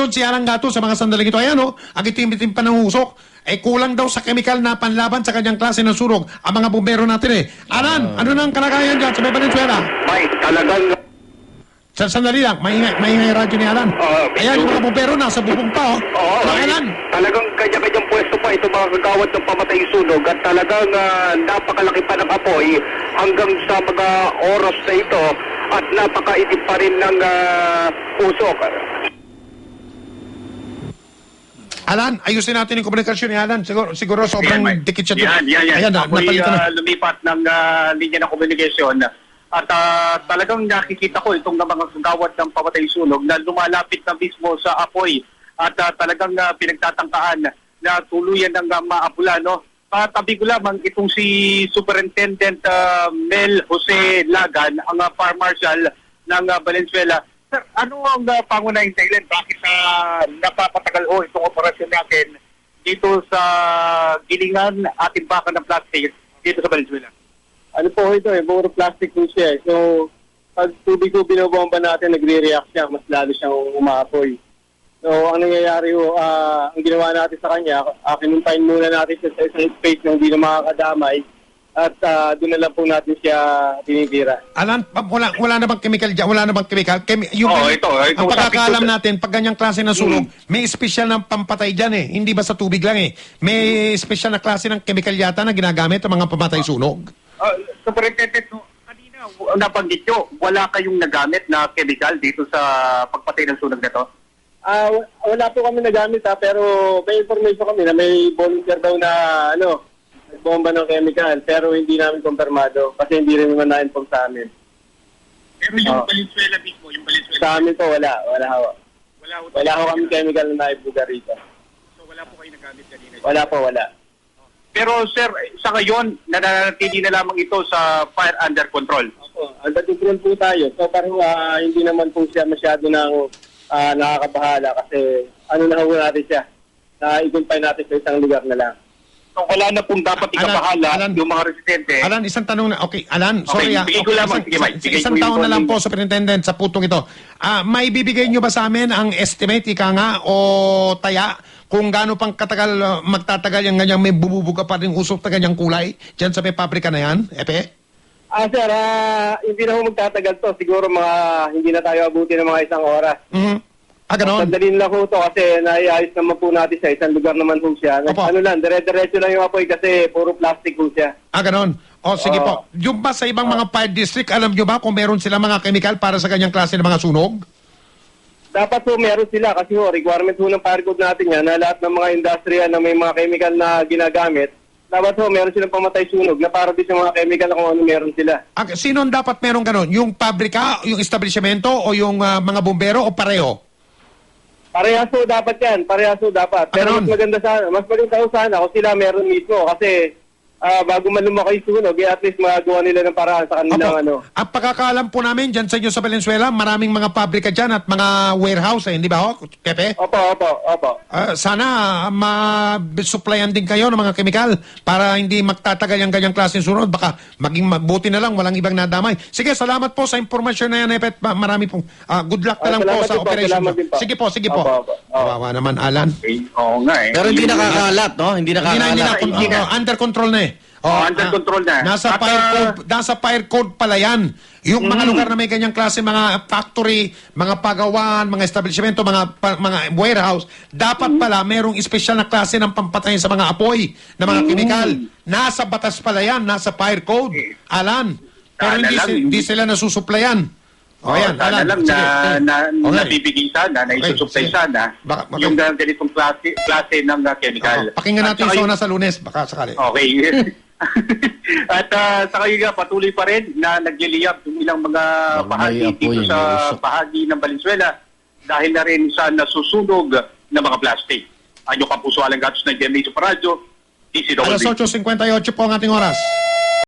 nandun si Alan Gato sa mga sandaling ito. Ayan ang itim-itim pa ng usok. Kulang daw sa chemical na panlaban sa kanyang klase ng sunog ang mga bumbero natin Alan, ano nang kalagayan dyan sa Valenzuela? May talagang... Sandali lang, maingay radyo ni Alan. Ayan, yung mga bumbero nasa bubong pa Alan. Talagang kanya-kanyang pwesto pa ito mga kagawad ng pamatay sunog at talagang napakalaki pa ng apoy hanggang sa mga oras na ito at napakaitip pa rin ng usok. Alan, ayusin natin yung komunikasyon ni Alan. Siguro sobrang dikit siya. Yan. Ako'y lumipat ng linya ng komunikasyon. At talagang nakikita ko itong mga kagawad ng pamatay sunog na lumalapit na mismo sa apoy at talagang pinagtatangkaan na tuluyan ng maapula. Tabi ko lamang itong si Superintendent Mel Jose Lagan, ang Fire Marshal ng Valenzuela. Sir, ano ang pangunahing dahilan? Bakit napapatagal itong operasyon natin dito sa gilingan at imbakan ng plastic dito sa Valenzuela? Ano po ito puro plastic po siya. So, pag tubig ko binobomba natin, nagre-react siya, mas lalo siyang umaapoy. So, ang nangyayari ang ginawa natin sa kanya, kinuntahin muna natin siya sa isang space na hindi na makakadamay at doon na lang po natin siya tinitira. Alan, wala na bang chemical dyan? Wala na bang chemical? Ito. Ang pagkakaalam natin, pag ganyang klase ng sunog, may special na pampatay dyan Hindi ba sa tubig lang May special na klase ng chemical yata na ginagamit ang mga pamatay sunog. Superintendent, kanina nabanggit nyo, wala kayong nagamit na chemical dito sa pagpatay ng sunog na to? Wala po kami nagamit pero may information kami na may volunteer daw na nagbomba ng chemical pero hindi namin kumpirmado kasi hindi rin naman na-inform sa amin. Pero yung Valenzuela mismo, sa amin po wala ho. Wala ho kami chemical na naibuga rito. So wala po kayo nagamit kanina? Wala. Pero sir, sa ngayon, nananatili na lamang ito sa fire under control. Opo, under control po tayo. So parang hindi naman po siya masyado ng nakakabahala kasi na ho natin siya. Ikumpay natin sa isang lugar na lang. So wala na pong dapat ikabahala yung mga residente. Alan, isang tanong na. Okay, Alan, sorry. Bigay ko lamang. Isang taon na lang po, Superintendent, sa putong ito. May bibigay nyo ba sa amin ang estimate, o taya, kung gaano pang katagal magtatagal yung ganyang may bububuga pa rin usok na ganyang kulay dyan sa may pabrika na yan, Epe? Sir, hindi na ho magtatagal to. Siguro hindi na tayo abuti ng mga isang oras. Ganon? Sandalin lang ho to kasi naiayos naman po natin sa isang lugar naman ho siya. Dire-diretso lang yung apoy kasi puro plastic ho siya. Ganon. Sige po. Yung ba sa ibang mga fire district, alam nyo ba kung meron sila mga chemical para sa ganyang klase ng mga sunog? Dapat po meron sila kasi requirement ho ng fire code natin yan na lahat ng mga industriya na may mga chemical na ginagamit, dapat po meron silang pamatay sunog na para din sa mga chemical na kung ano meron sila. Sino ang dapat meron ganon? Yung pabrika, yung establishmento o yung mga bumbero o pareho? Parehas ho dapat yan. Pero mas maganda sana kung sila meron mismo kasi bago man lumaki sunog, at least magagawa nila ng paraan sa kanilang Ang pagkakaalam po namin dyan sa inyo sa Valenzuela, maraming mga pabrika dyan at mga warehouse, hindi ba Pepe? Opo. Sana ma-supplyan din kayo ng mga chemical para hindi magtatagal yung ganyang klase ng sunod. Baka maging mabuti na lang, walang ibang nadamay. Sige, salamat po sa impormasyon na yan, Pepe. Marami pong good luck na lang po sa operation. Sige po. Kawawa naman, Alan. Oo nga Pero hindi nakakalat, no? Hindi under control na under control na. Nasa fire code pala yan. Yung mga lugar na may ganyang klase, mga factory, mga pagawan, mga establishmento, mga warehouse, dapat pala merong espesyal na klase ng pampatay sa mga apoy na mga chemical. Nasa batas pala yan, nasa fire code. Alan. Pero hindi sila nasusuplayan. Ayan, sana lang nabibigay sana, naisusuply sana yung ganitong klase ng chemical. Pakinggan natin yung sa Lunes, baka sakali. Okay. At sa kayo nga, patuloy pa rin na nagliliyab yung ilang mga bahagi dito sa bahagi ng Valenzuela dahil na rin sa nasusunog na mga plastic. Anyo Kapuso Alang Gatos ng GMA Super Radio, DCW. Alas 8:58 po ang ating oras.